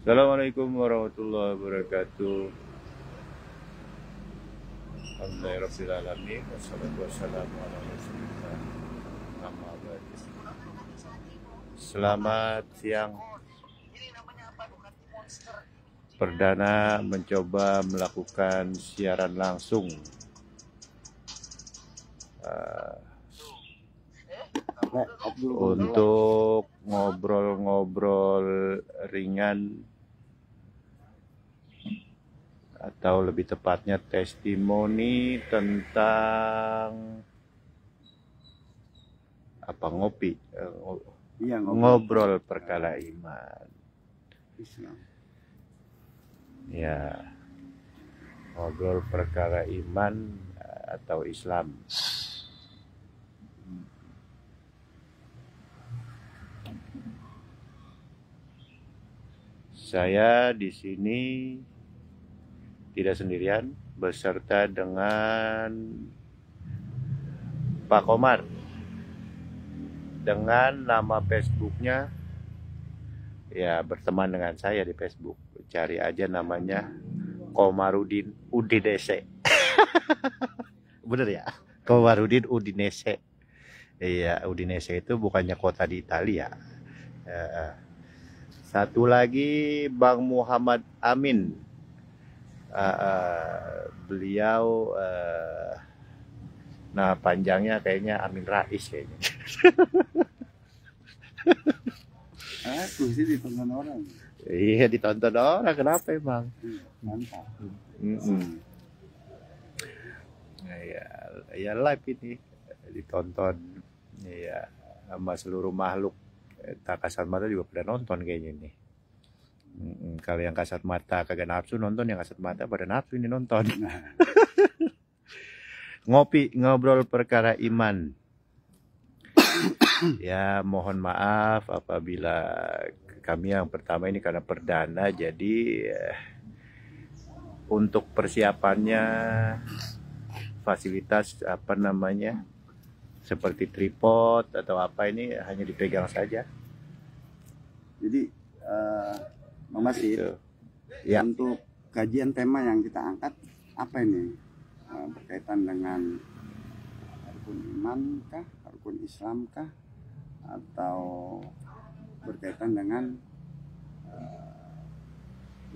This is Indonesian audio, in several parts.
Assalamualaikum warahmatullahi wabarakatuh. Alhamdulillahirrahmanirrahim. Wassalatu wassalamu ala rasulillah. Amma ba'du. Selamat siang. Perdana mencoba melakukan siaran langsung untuk ngobrol-ngobrol ringan, atau lebih tepatnya testimoni tentang ngopi, ngobrol perkara iman. Islam. Ya, ngobrol perkara iman atau Islam. Saya di sini tidak sendirian, beserta dengan Pak Komar, dengan nama Facebooknya ya berteman dengan saya di Facebook. Cari aja namanya Komarudin Udinese. Bener ya? Komarudin Udinese. Iya, Udinese itu bukannya kota di Italia. Satu lagi Bang Muhammad Amin. Beliau nah panjangnya kayaknya Amin Rais kayaknya. Aku sih ditonton orang. Iya, ditonton orang, kenapa emang? Mantap. Ya live ini ditonton ya sama seluruh makhluk. Tak kasat mata juga pada nonton kayaknya nih. Kalau yang kasat mata kagak nafsu nonton, yang kasat mata pada nafsu ini nonton. Ngopi, ngobrol perkara iman. Ya mohon maaf apabila kami yang pertama ini karena perdana, jadi untuk persiapannya fasilitas seperti tripod atau apa ini hanya dipegang saja. Jadi Mama sih Gitu. Ya. Untuk kajian tema yang kita angkat apa ini? Berkaitan dengan rukun iman kah, rukun Islam kah, atau berkaitan dengan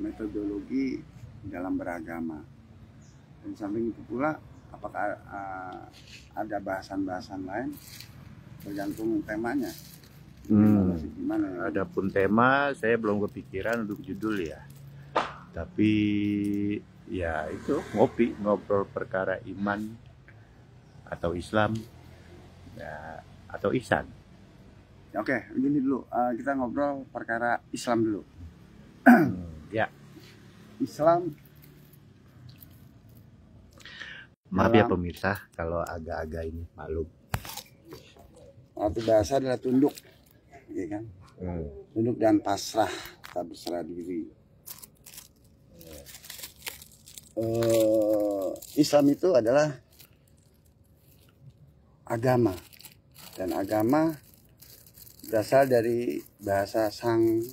metodologi dalam beragama. Dan samping itu pula apakah ada bahasan-bahasan lain tergantung temanya. Gimana ya? Adapun tema saya belum kepikiran untuk judul ya. Tapi ya itu ngopi, ngobrol perkara iman atau Islam ya, atau ihsan. Oke, begini dulu. Kita ngobrol perkara Islam dulu. Ya. Islam. Maaf ya pemirsa kalau agak-agak ini maklum. Arti bahasa adalah tunduk, ya kan? Tunduk dan pasrah, tak berserah diri. Islam itu adalah agama, dan agama berasal dari bahasa Sangkerta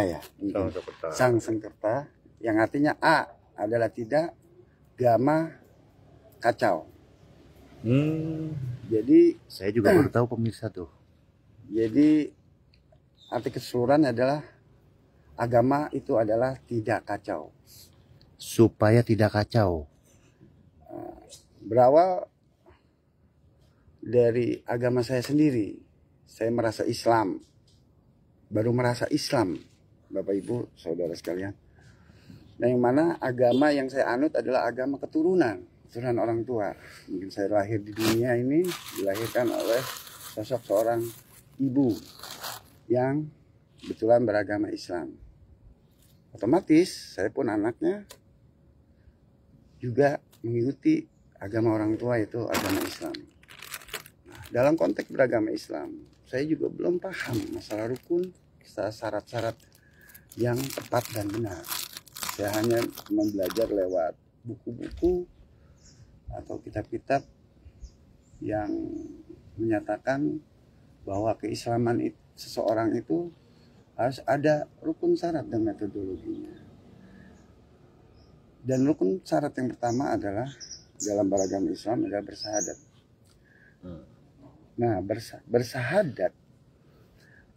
ya, Sangkerta, yang artinya A adalah tidak, gama kacau. Jadi saya juga baru tahu pemirsa tuh. Jadi arti keseluruhan adalah agama itu adalah tidak kacau. Supaya tidak kacau. Berawal dari agama saya sendiri. Saya merasa Islam. Baru merasa Islam, Bapak Ibu, saudara sekalian. Nah, yang mana agama yang saya anut adalah agama keturunan orang tua. Mungkin saya lahir di dunia ini dilahirkan oleh sosok seorang ibu yang kebetulan beragama Islam. Otomatis saya pun anaknya juga mengikuti agama orang tua, yaitu agama Islam. Nah, dalam konteks beragama Islam, saya juga belum paham masalah rukun, syarat-syarat yang tepat dan benar. Saya hanya belajar lewat buku-buku atau kitab-kitab yang menyatakan bahwa keislaman seseorang itu harus ada rukun syarat dan metodologinya. Dan rukun syarat yang pertama adalah dalam beragama Islam adalah bersahadat. Nah, bersahadat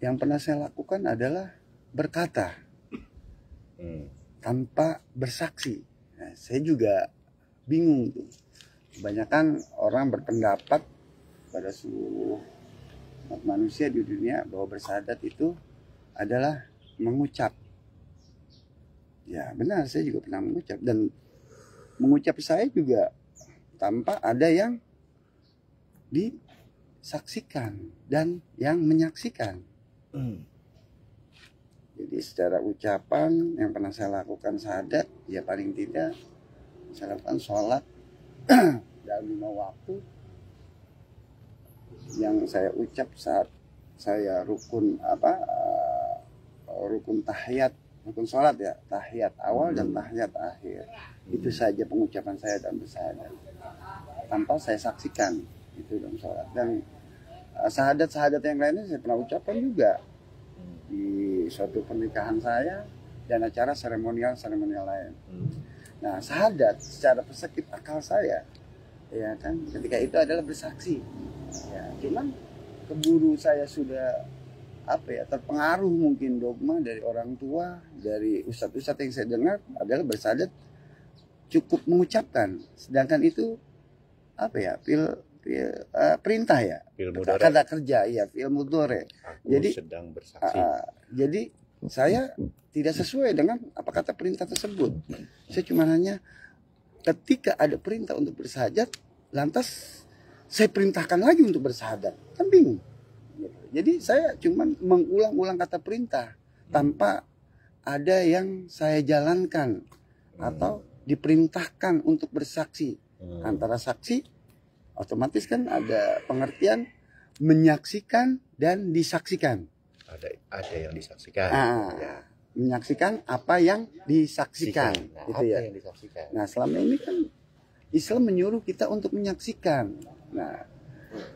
yang pernah saya lakukan adalah berkata tanpa bersaksi. Nah, saya juga bingung tuh. Kebanyakan orang berpendapat pada seluruh manusia di dunia bahwa bersahadat itu adalah mengucap. Ya benar, saya juga pernah mengucap, dan mengucap saya juga tanpa ada yang disaksikan dan yang menyaksikan. Jadi secara ucapan yang pernah saya lakukan syahadat, ya paling tidak saya lakukan sholat dalam 5 waktu yang saya ucap saat saya rukun rukun tahiyat, rukun sholat ya, tahiyat awal dan tahiyat akhir. Itu saja pengucapan saya dalam bersahadat tanpa saya saksikan itu dalam sholat. Dan sahadat yang lainnya saya pernah ucapkan juga di suatu pernikahan saya dan acara seremonial lain. Nah, sahadat secara perspektif akal saya, ya kan, ketika itu adalah bersaksi. Ya, cuman keburu saya sudah terpengaruh mungkin dogma dari orang tua, dari ustadz-ustadz yang saya dengar adalah bersahadat cukup mengucapkan, sedangkan itu perintah ya, kata kerja ya, fi'il mudhari. Jadi sedang bersaksi. Jadi saya tidak sesuai dengan apa kata perintah tersebut. Saya cuma hanya ketika ada perintah untuk bersahadat, lantas saya perintahkan lagi untuk bersahadat, kan bingung. Jadi saya cuma mengulang-ulang kata perintah tanpa ada yang saya jalankan atau diperintahkan untuk bersaksi. Antara saksi otomatis kan ada pengertian menyaksikan dan disaksikan. Ada yang disaksikan. Ya. Menyaksikan apa yang disaksikan. Nah, gitu ya. yang disaksikan. Nah, selama ini kan Islam menyuruh kita untuk menyaksikan. Nah,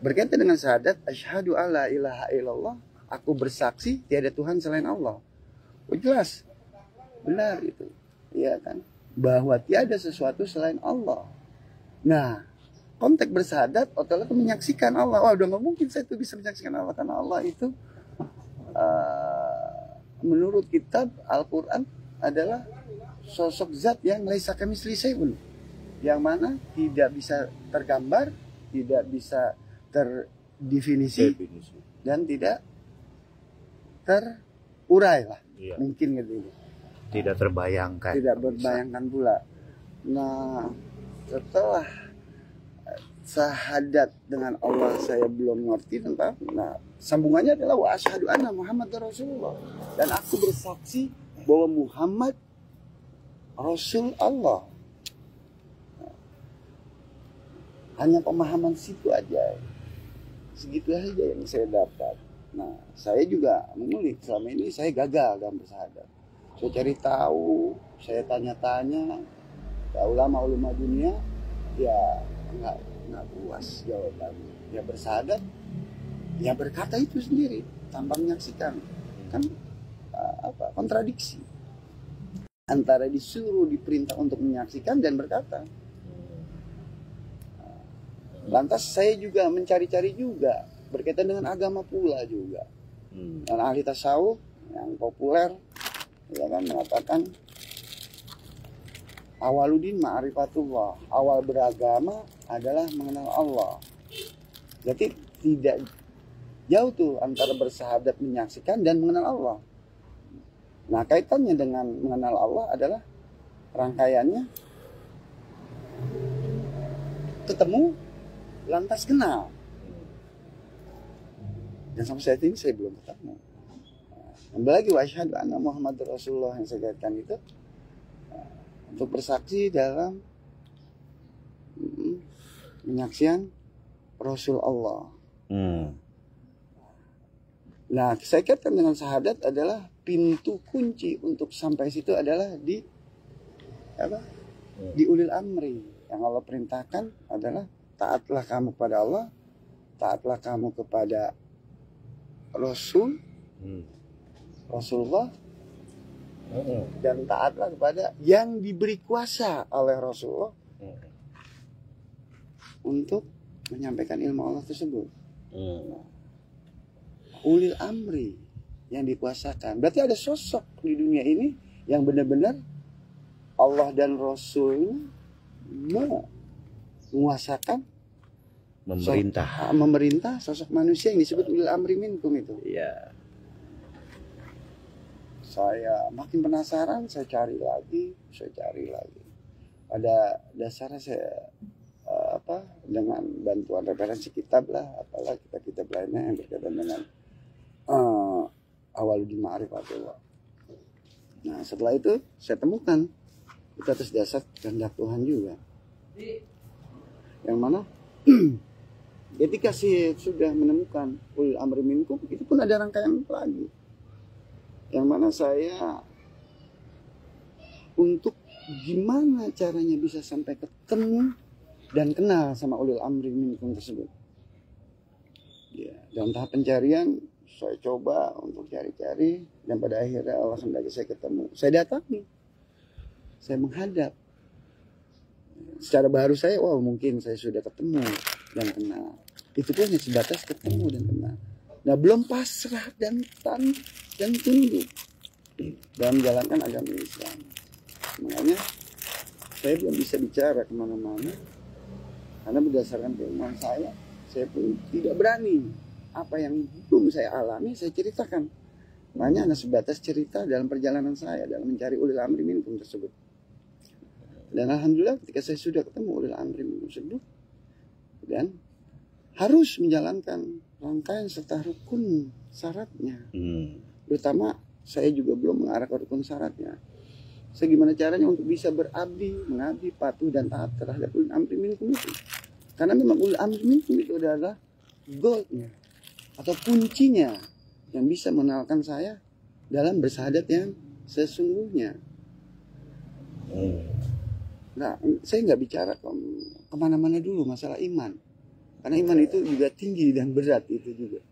berkaitan dengan syahadat, asyhadu alla ilaha illallah, aku bersaksi tiada Tuhan selain Allah. Oh, jelas, benar itu, ya kan, bahwa tiada sesuatu selain Allah. Nah, konteks bersahadat otomatis menyaksikan Allah. Wah, udah nggak mungkin saya itu bisa menyaksikan Allah, karena Allah itu menurut kitab Al-Quran adalah sosok zat yang laisa kamitslihi syai'un, yang mana tidak bisa tergambar, tidak bisa terdefinisi, dan tidak terurai lah, mungkin gitu. Tidak terbayangkan. Tidak berbayangkan pula. Nah, setelah sahadat dengan Allah saya belum ngerti tentang. Nah, sambungannya adalah wa asyhadu anna Muhammadar Rasulullah, dan aku bersaksi bahwa Muhammad Rasul Allah. Hanya pemahaman situ aja, segitu aja yang saya dapat. Nah, saya juga mengulik, selama ini saya gagal dalam bersahadat. Saya cari tahu, saya tanya-tanya ke ulama dunia, ya nggak puas jawabannya. Ya bersahadat, ya berkata itu sendiri tanpa menyaksikan, kan kontradiksi antara disuruh diperintah untuk menyaksikan dan berkata. Lantas saya juga mencari-cari juga berkaitan dengan agama pula juga. Dan ahli tasawuf yang populer ya kan mengatakan awaludin ma'rifatullah, awal beragama adalah mengenal Allah. Jadi tidak jauh tuh antara bersahadat menyaksikan dan mengenal Allah. Nah, kaitannya dengan mengenal Allah adalah rangkaiannya ketemu lantas kenal. Dan sampai saat ini saya belum ketemu. Kembali lagi wa asyhadu anna Muhammadar Rasulullah yang saya kaitkan itu untuk bersaksi dalam penyaksian Rasul Allah. Nah, saya kaitkan dengan syahadat adalah pintu kunci untuk sampai situ adalah di ulil amri. Yang Allah perintahkan adalah taatlah kamu kepada Allah, taatlah kamu kepada Rasul, Rasulullah dan taatlah kepada yang diberi kuasa oleh Rasulullah untuk menyampaikan ilmu Allah tersebut. Ulil amri yang dikuasakan. Berarti ada sosok di dunia ini yang benar-benar Allah dan Rasul menguasakan memerintah sosok manusia yang disebut ulil amri minkum itu. Iya. Saya makin penasaran, saya cari lagi. Pada dasarnya saya dengan bantuan referensi kitab lah, apalah kitab lainnya yang berkaitan dengan Awwaluddin Ma'rifatullah. Nah, setelah itu saya temukan itu atas dasar kehendak Tuhan juga. Yang mana ketika saya sudah menemukan ulil amri minkum, itu pun ada rangkaian lagi. Yang mana saya untuk gimana caranya bisa sampai ketemu dan kenal sama ulil amri minkum tersebut. Ya, dalam tahap pencarian saya coba untuk cari-cari dan pada akhirnya Allah sendiri saya ketemu. Saya datangi, saya menghadap. Secara baru saya, mungkin saya sudah ketemu dan kenal. Itu pun hanya sebatas ketemu dan kenal. Nah, belum pasrah dan tunduk dalam menjalankan agama Islam. Makanya saya belum bisa bicara kemana-mana karena berdasarkan keilmuan saya pun tidak berani. Apa yang belum saya alami saya ceritakan. Makanya hanya sebatas cerita dalam perjalanan saya dalam mencari ulil amri minkum tersebut. Dan alhamdulillah ketika saya sudah ketemu ulil amri minkum tersebut dan harus menjalankan rangkaian serta rukun syaratnya. Terutama saya juga belum mengarah ke rukun syaratnya. Gimana caranya untuk bisa mengabdi, patuh dan taat terhadap ulil amri minkum itu. Karena memang ulil amri minkum itu adalah goalnya atau kuncinya yang bisa mengenalkan saya dalam bersyahadat yang sesungguhnya. Nah, saya nggak bicara kemana-mana dulu masalah iman. Karena iman itu juga tinggi dan berat itu juga.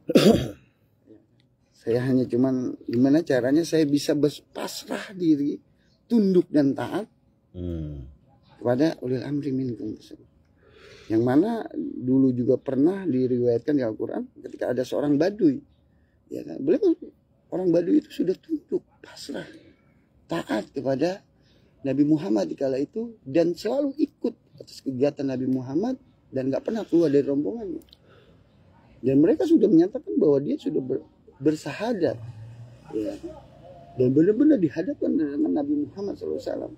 Saya hanya cuman gimana caranya saya bisa berpasrah diri, tunduk dan taat kepada ulil amri minkum tersebut. Yang mana dulu juga pernah diriwayatkan di Al-Quran ketika ada seorang Baduy. Ya kan? Beliau orang Baduy itu sudah tunduk, pasrah, taat kepada Nabi Muhammad di kala itu dan selalu ikut atas kegiatan Nabi Muhammad dan nggak pernah keluar dari rombongannya. Dan mereka sudah menyatakan bahwa dia sudah bersahadat, ya, dan benar-benar dihadapkan dengan Nabi Muhammad SAW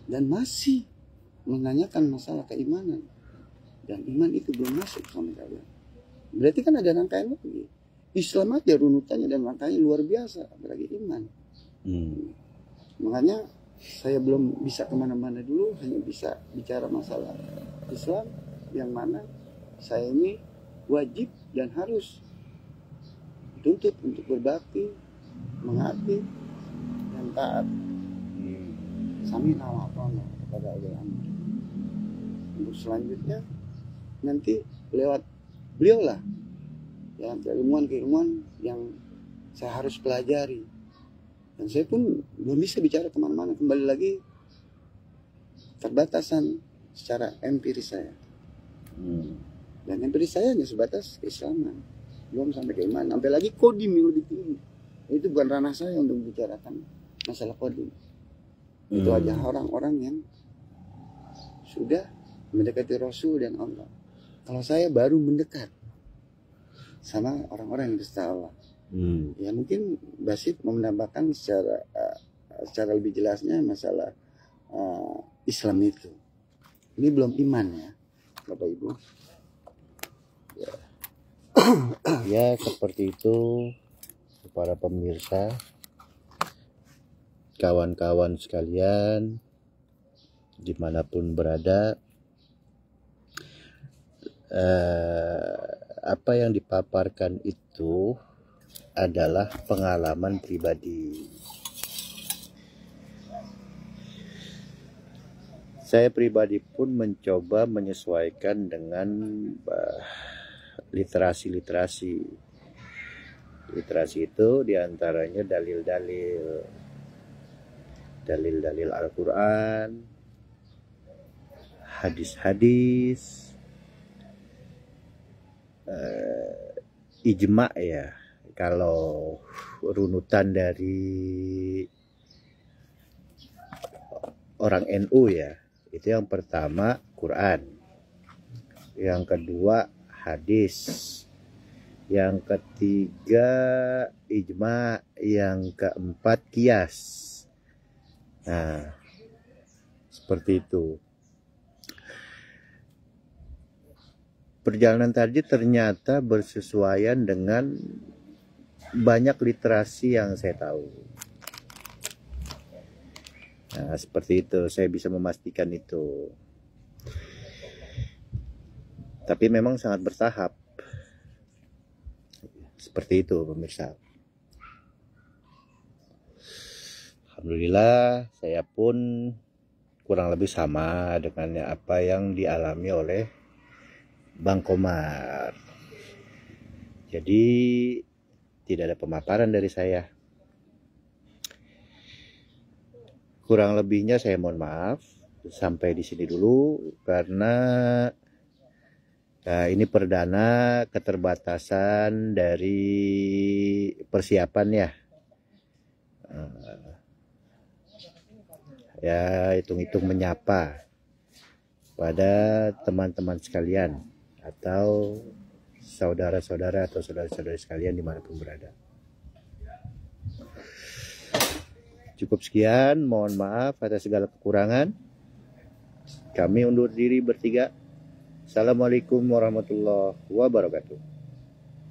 dan masih menanyakan masalah keimanan dan iman itu belum masuk sama kalian. Berarti kan ada rangkaian lagi. Islam aja runutannya dan rangkaiannya luar biasa, apalagi iman. Makanya saya belum bisa kemana-mana dulu, hanya bisa bicara masalah Islam yang mana saya ini wajib dan harus dituntut untuk berbakti, mengabdi dan taat. Samina wa ata'na kepada ulil amri. Untuk selanjutnya nanti lewat beliau lah ya, keilmuan yang saya harus pelajari. Dan saya pun belum bisa bicara kemana-mana. Kembali lagi terbatasan secara empiris saya. Dan empiris saya hanya sebatas keislaman, belum sampai keimanan. Sampai lagi kodim yang lebih tinggi. Itu bukan ranah saya untuk bicarakan masalah kodim. Itu aja orang-orang yang sudah mendekati Rasul dan Allah. Kalau saya baru mendekat sama orang-orang yang berserta Allah. Ya mungkin Basit mau menambahkan secara lebih jelasnya masalah Islam itu. Ini belum iman ya, Bapak Ibu. Ya seperti itu para pemirsa, kawan-kawan sekalian dimanapun berada. Apa yang dipaparkan itu adalah pengalaman pribadi. Saya pribadi pun mencoba menyesuaikan dengan literasi-literasi Literasi itu diantaranya dalil-dalil Al-Quran, hadis-hadis, ijma ya. Kalau runutan dari orang NU ya, itu yang pertama Quran, yang kedua hadis, yang ketiga ijma, yang keempat qiyas. Nah, seperti itu. Perjalanan tadi ternyata bersesuaian dengan banyak literasi yang saya tahu. Nah, seperti itu, saya bisa memastikan itu. Tapi memang sangat bertahap. Seperti itu, pemirsa. Alhamdulillah, saya pun kurang lebih sama dengan apa yang dialami oleh Bang Komar. Jadi tidak ada pemaparan dari saya. Kurang lebihnya saya mohon maaf. Sampai di sini dulu karena ini perdana keterbatasan dari persiapan ya. Ya hitung-hitung menyapa pada teman-teman sekalian atau saudara-saudara atau saudara-saudari sekalian dimanapun berada. Cukup sekian, mohon maaf atas segala kekurangan. Kami undur diri bertiga. Assalamualaikum warahmatullahi wabarakatuh.